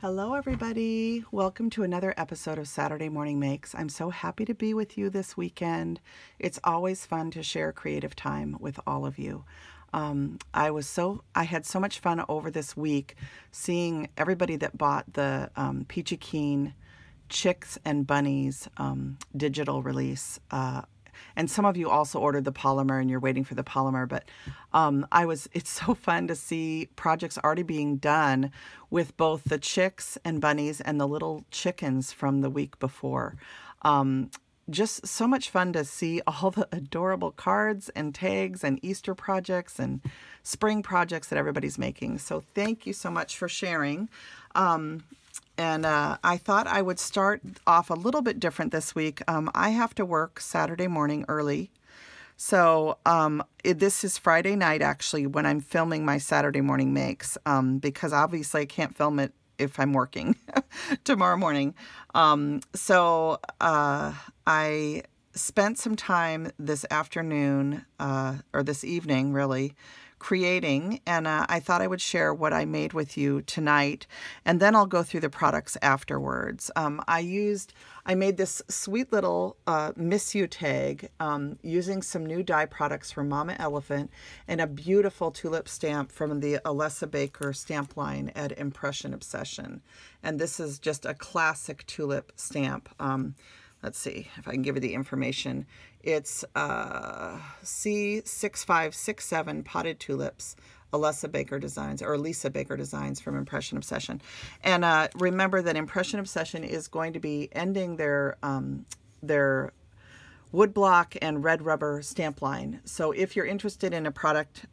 Hello everybody, welcome to another episode of Saturday Morning Makes. I'm so happy to be with you this weekend. It's always fun to share creative time with all of you. I had so much fun over this week seeing everybody that bought the Peachy Keen Chicks and Bunnies digital release. And some of you also ordered the polymer and you're waiting for the polymer, but it's so fun to see projects already being done with both the chicks and bunnies and the little chickens from the week before. Just so much fun to see all the adorable cards and tags and Easter projects and spring projects that everybody's making. So thank you so much for sharing. I thought I would start off a little bit different this week. I have to work Saturday morning early. So this is Friday night, actually, when I'm filming my Saturday morning makes, because obviously I can't film it if I'm working tomorrow morning. So I spent some time this afternoon, or this evening, really, creating, and I thought I would share what I made with you tonight, and then I'll go through the products afterwards. I made this sweet little Miss You tag using some new dye products from Mama Elephant and a beautiful tulip stamp from the Alessa Baker stamp line at Impression Obsession. And this is just a classic tulip stamp. Let's see if I can give you the information. It's C6567 Potted Tulips, Alessa Baker Designs, or Lisa Baker Designs from Impression Obsession. And remember that Impression Obsession is going to be ending their woodblock and red rubber stamp line. So if you're interested in a product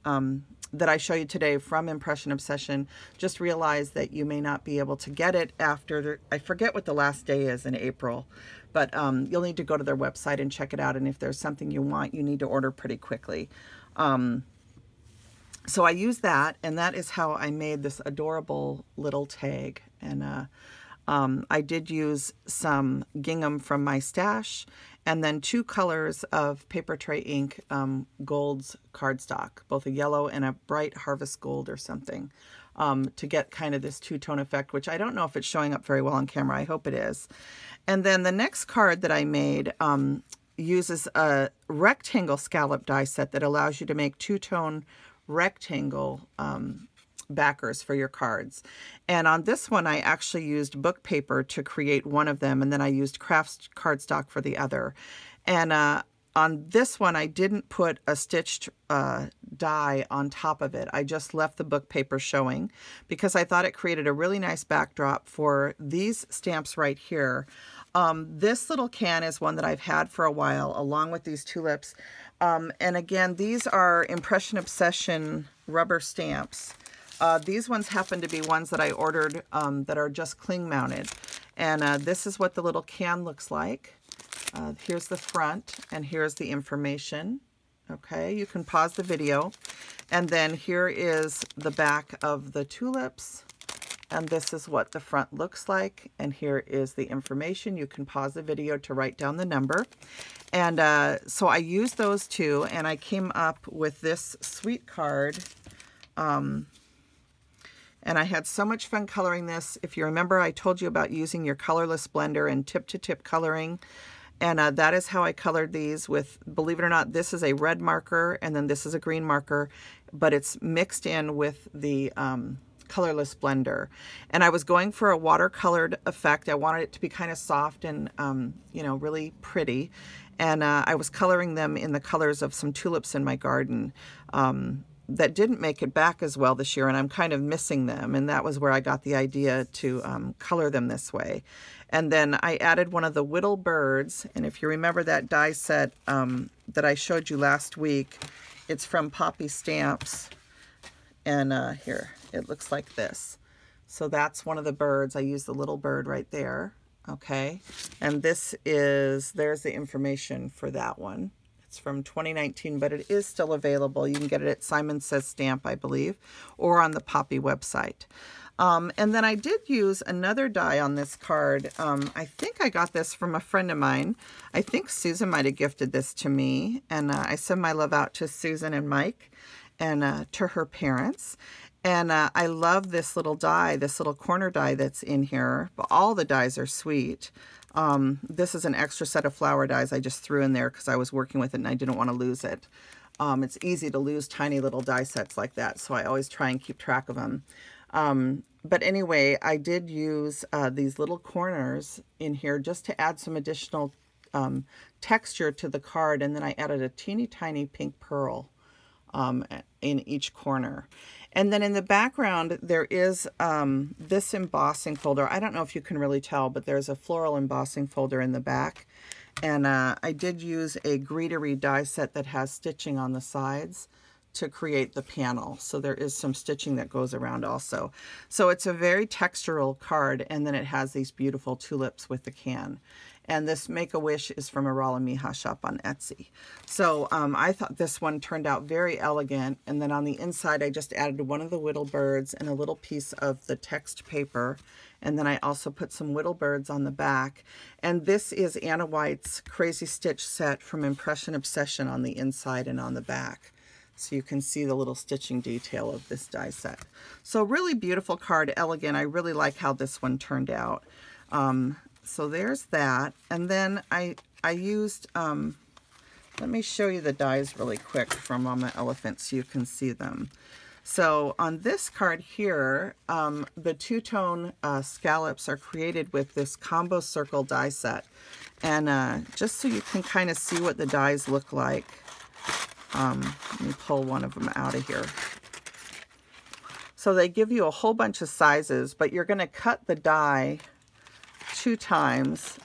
that I show you today from Impression Obsession, just realize that you may not be able to get it after, I forget what the last day is in April, but you'll need to go to their website and check it out. And if there's something you want, you need to order pretty quickly. So I use that, and that is how I made this adorable little tag. And I did use some gingham from my stash, and then 2 colors of Paper Tray Ink Gold's cardstock, both a yellow and a bright harvest gold or something, to get kind of this two-tone effect, which I don't know if it's showing up very well on camera. I hope it is. And then the next card that I made uses a rectangle scallop die set that allows you to make two-tone rectangle backers for your cards. And on this one, I actually used book paper to create one of them, and then I used craft cardstock for the other. And on this one, I didn't put a stitched die on top of it. I just left the book paper showing because I thought it created a really nice backdrop for these stamps right here. This little can is one that I've had for a while, along with these tulips. And again, these are Impression Obsession rubber stamps. These ones happen to be ones that I ordered that are just cling mounted. And this is what the little can looks like. Here's the front, and here's the information. Okay, you can pause the video. And then here is the back of the tulips. And this is what the front looks like. And here is the information. You can pause the video to write down the number. And so I used those two, and I came up with this sweet card. And I had so much fun coloring this. If you remember, I told you about using your colorless blender and tip-to-tip coloring. And that is how I colored these with, believe it or not, this is a red marker, and then this is a green marker, but it's mixed in with the colorless blender. And I was going for a watercolored effect. I wanted it to be kind of soft and, you know, really pretty. And I was coloring them in the colors of some tulips in my garden that didn't make it back as well this year, and I'm kind of missing them. And that was where I got the idea to color them this way. And then I added one of the Whittle birds. And if you remember that die set that I showed you last week, it's from Poppy Stamps. And here, it looks like this. So that's one of the birds. I used the little bird right there. Okay. And this is, there's the information for that one. It's from 2019, but it is still available. You can get it at Simon Says Stamp, I believe, or on the Poppy website. And then I did use another die on this card. I think I got this from a friend of mine. I think Susan might have gifted this to me. And I send my love out to Susan and Mike and to her parents. And I love this little die, this little corner die that's in here. But all the dies are sweet. This is an extra set of flower dies I just threw in there because I was working with it and I didn't want to lose it. It's easy to lose tiny little die sets like that, so I always try and keep track of them. But anyway, I did use these little corners in here just to add some additional texture to the card, and then I added a teeny tiny pink pearl in each corner. And then in the background, there is this embossing folder. I don't know if you can really tell, but there's a floral embossing folder in the back. And I did use a greenery die set that has stitching on the sides to create the panel. So there is some stitching that goes around also. So it's a very textural card, and then it has these beautiful tulips with the can. And this Make-A-Wish is from Arala Miha shop on Etsy. So I thought this one turned out very elegant. And then on the inside, I just added one of the whittle birds and a little piece of the text paper. And then I also put some whittle birds on the back. And this is Anna White's Crazy Stitch set from Impression Obsession on the inside and on the back. So you can see the little stitching detail of this die set. So really beautiful card, elegant. I really like how this one turned out. So there's that. And then I used, let me show you the dies really quick from Mama Elephant so you can see them. So on this card here, the two-tone scallops are created with this combo circle die set. And just so you can kind of see what the dies look like, let me pull one of them out of here. So they give you a whole bunch of sizes, but you're going to cut the die 2 times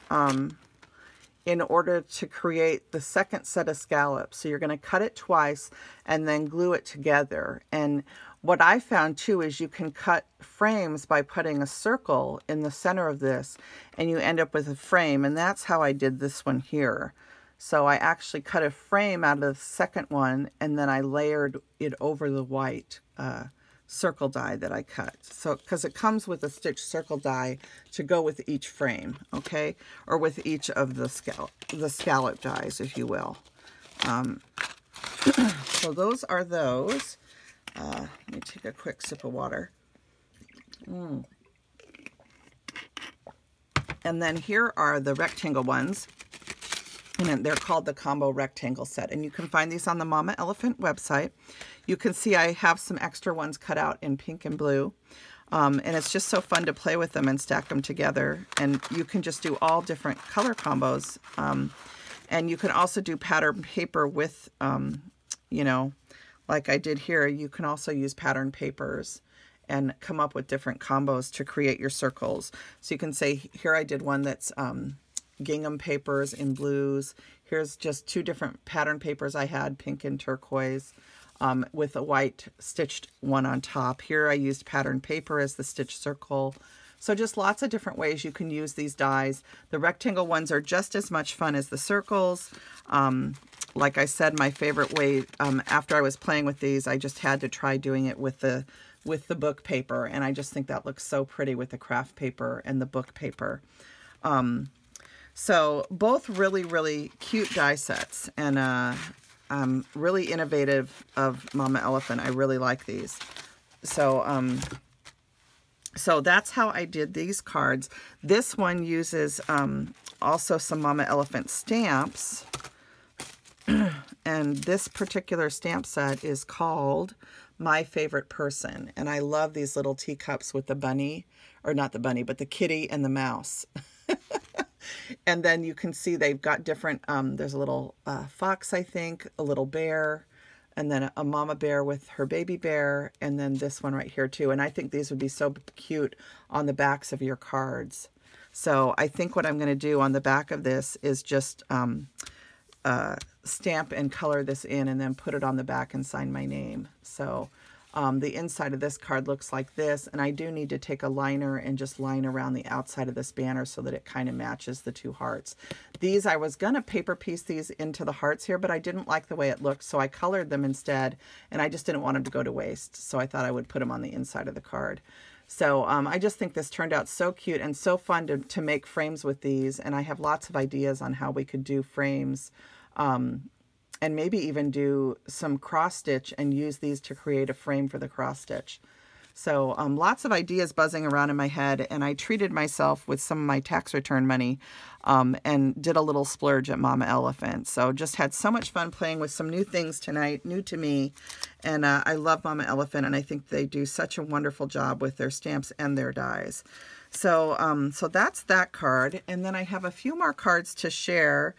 in order to create the second set of scallops. So you're going to cut it twice and then glue it together. And what I found too is you can cut frames by putting a circle in the center of this, and you end up with a frame. And that's how I did this one here. So I actually cut a frame out of the second one, and then I layered it over the white circle die that I cut. So, because it comes with a stitched circle die to go with each frame, okay? Or with each of the scallop dies, if you will. So those are those. Let me take a quick sip of water. And then here are the rectangle ones. And they're called the Combo Rectangle Set. And you can find these on the Mama Elephant website. You can see I have some extra ones cut out in pink and blue. And it's just so fun to play with them and stack them together. And you can just do all different color combos. And you can also do pattern paper with, you know, like I did here. You can also use pattern papers and come up with different combos to create your circles. So you can say, here I did one that's gingham papers in blues. Here's just 2 different pattern papers I had, pink and turquoise, with a white stitched one on top. Here I used pattern paper as the stitch circle. So just lots of different ways you can use these dies. The rectangle ones are just as much fun as the circles. Like I said, my favorite way, after I was playing with these, I just had to try doing it with the book paper, and I just think that looks so pretty with the craft paper and the book paper. So both really, really cute die sets, and really innovative of Mama Elephant. I really like these. So, so that's how I did these cards. This one uses also some Mama Elephant stamps. And this particular stamp set is called My Favorite Person. And I love these little teacups with the bunny, or not the bunny, but the kitty and the mouse. And then you can see they've got different, there's a little fox, I think, a little bear, and then a mama bear with her baby bear, and then this one right here too. And I think these would be so cute on the backs of your cards. So I think what I'm going to do on the back of this is just stamp and color this in and then put it on the back and sign my name. So the inside of this card looks like this, and I do need to take a liner and just line around the outside of this banner so that it kind of matches the 2 hearts. These, I was going to paper piece these into the hearts here, but I didn't like the way it looked, so I colored them instead, and I just didn't want them to go to waste, so I thought I would put them on the inside of the card. So I just think this turned out so cute and so fun to make frames with these, and I have lots of ideas on how we could do frames, and maybe even do some cross stitch and use these to create a frame for the cross stitch. So lots of ideas buzzing around in my head, and I treated myself with some of my tax return money and did a little splurge at Mama Elephant. So just had so much fun playing with some new things tonight, new to me, and I love Mama Elephant, and I think they do such a wonderful job with their stamps and their dies. So, so that's that card, and then I have a few more cards to share.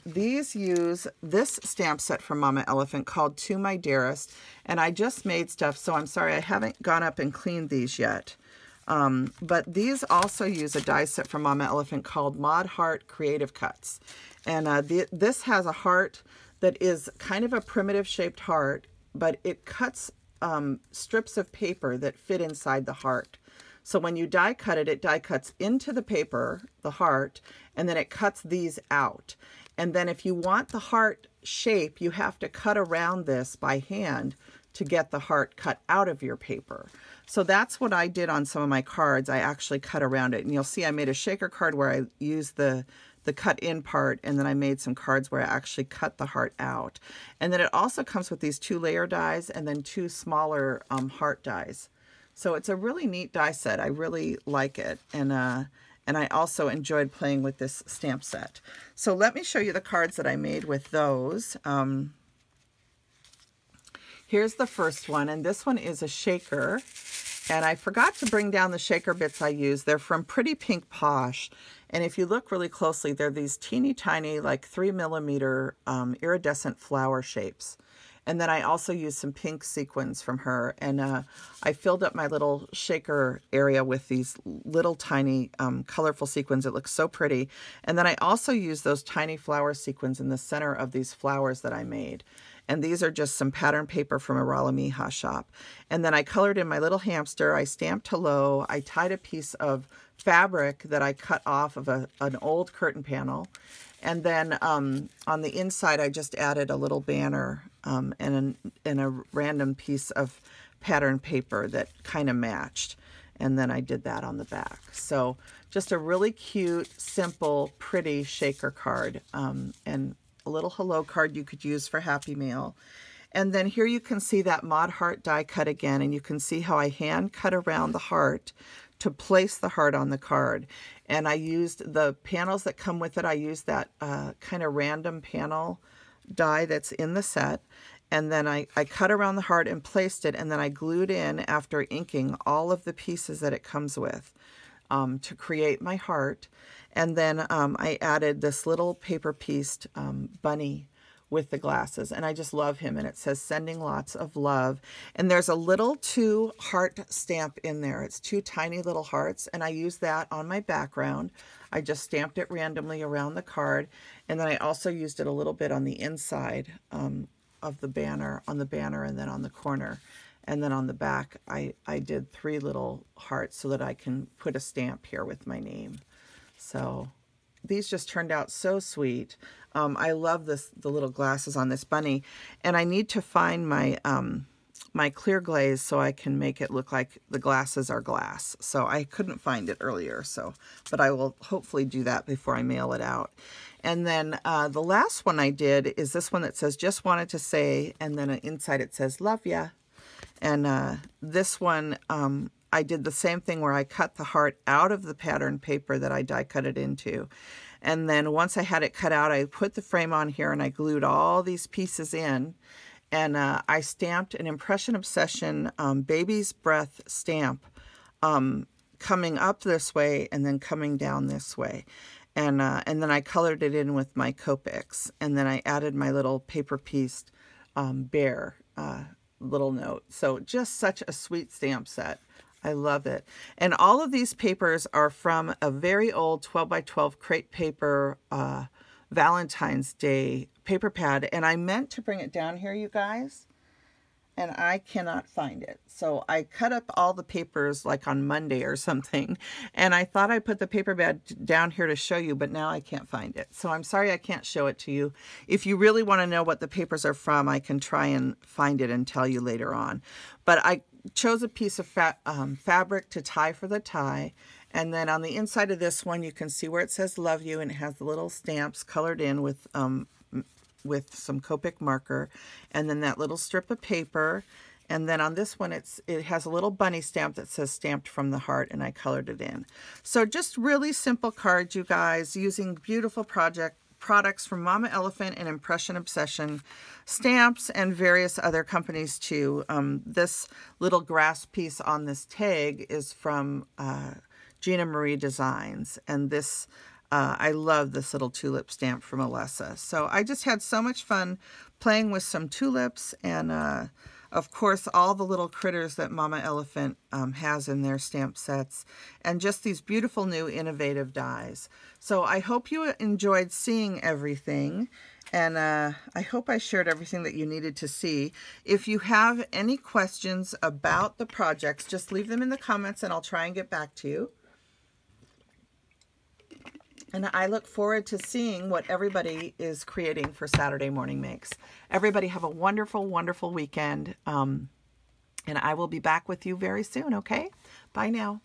These use this stamp set from Mama Elephant called To My Dearest, and I just made stuff, so I'm sorry I haven't gone up and cleaned these yet. But these also use a die set from Mama Elephant called Mod Heart Creative Cuts. And this has a heart that is kind of a primitive shaped heart, but it cuts strips of paper that fit inside the heart. So when you die cut it, it die cuts into the paper, the heart, and then it cuts these out. And then if you want the heart shape, you have to cut around this by hand to get the heart cut out of your paper. So that's what I did on some of my cards. I actually cut around it. And you'll see I made a shaker card where I used the cut in part, and then I made some cards where I actually cut the heart out. And then it also comes with these 2-layer dies and then 2 smaller heart dies. So it's a really neat die set. I really like it. And I also enjoyed playing with this stamp set. So let me show you the cards that I made with those. Here's the first one, and this one is a shaker. And I forgot to bring down the shaker bits I used. They're from Pretty Pink Posh. And if you look really closely, they're these teeny tiny, like 3mm iridescent flower shapes. And then I also used some pink sequins from her. And I filled up my little shaker area with these little tiny colorful sequins. It looks so pretty. And then I also used those tiny flower sequins in the center of these flowers that I made. And these are just some pattern paper from a Rala Miha shop. And then I colored in my little hamster. I stamped hello. I tied a piece of fabric that I cut off of an old curtain panel. And then on the inside, I just added a little banner and a random piece of pattern paper that kind of matched. And then I did that on the back. So just a really cute, simple, pretty shaker card. And a little hello card you could use for Happy Mail. And then here you can see that Mod Heart die cut again. And you can see how I hand cut around the heart to place the heart on the card. And I used the panels that come with it. I used that kind of random panel die that's in the set. And then I cut around the heart and placed it. And then I glued in, after inking, all of the pieces that it comes with to create my heart. And then I added this little paper pieced bunny with the glasses, and I just love him, and it says sending lots of love. And there's a little 2 heart stamp in there. It's 2 tiny little hearts, and I used that on my background. I just stamped it randomly around the card, and then I also used it a little bit on the inside of the banner, and then on the corner. And then on the back, I did 3 little hearts so that I can put a stamp here with my name. So these just turned out so sweet. I love the little glasses on this bunny, and I need to find my my clear glaze so I can make it look like the glasses are glass. So I couldn't find it earlier, but I will hopefully do that before I mail it out. And then the last one I did is this one that says just wanted to say, and then inside it says love ya. And this one I did the same thing where I cut the heart out of the pattern paper that I die cut it into. And then once I had it cut out, I put the frame on here and I glued all these pieces in. And I stamped an Impression Obsession Baby's Breath stamp coming up this way and then coming down this way. And then I colored it in with my Copics. And then I added my little paper pieced bear little note. So just such a sweet stamp set. I love it. And all of these papers are from a very old 12x12 crate paper Valentine's Day paper pad. And I meant to bring it down here, you guys, and I cannot find it. So I cut up all the papers like on Monday or something. And I thought I put the paper pad down here to show you, but now I can't find it. So I'm sorry I can't show it to you. If you really want to know what the papers are from, I can try and find it and tell you later on. But I chose a piece of fabric to tie for the tie, and then on the inside of this one you can see where it says love you, and it has the little stamps colored in with some Copic marker, and then that little strip of paper, And then on this one, it has a little bunny stamp that says stamped from the heart, and I colored it in. So just really simple cards, you guys, using beautiful products from Mama Elephant and Impression Obsession, stamps, and various other companies too. This little grass piece on this tag is from Gina Marie Designs, and this I love this little tulip stamp from Alessa. So I just had so much fun playing with some tulips, and of course all the little critters that Mama Elephant has in their stamp sets, and just these beautiful new innovative dies. So I hope you enjoyed seeing everything, and I hope I shared everything that you needed to see. If you have any questions about the projects, just leave them in the comments and I'll try and get back to you. And I look forward to seeing what everybody is creating for Saturday Morning Makes. Everybody have a wonderful, wonderful weekend. And I will be back with you very soon, okay? Bye now.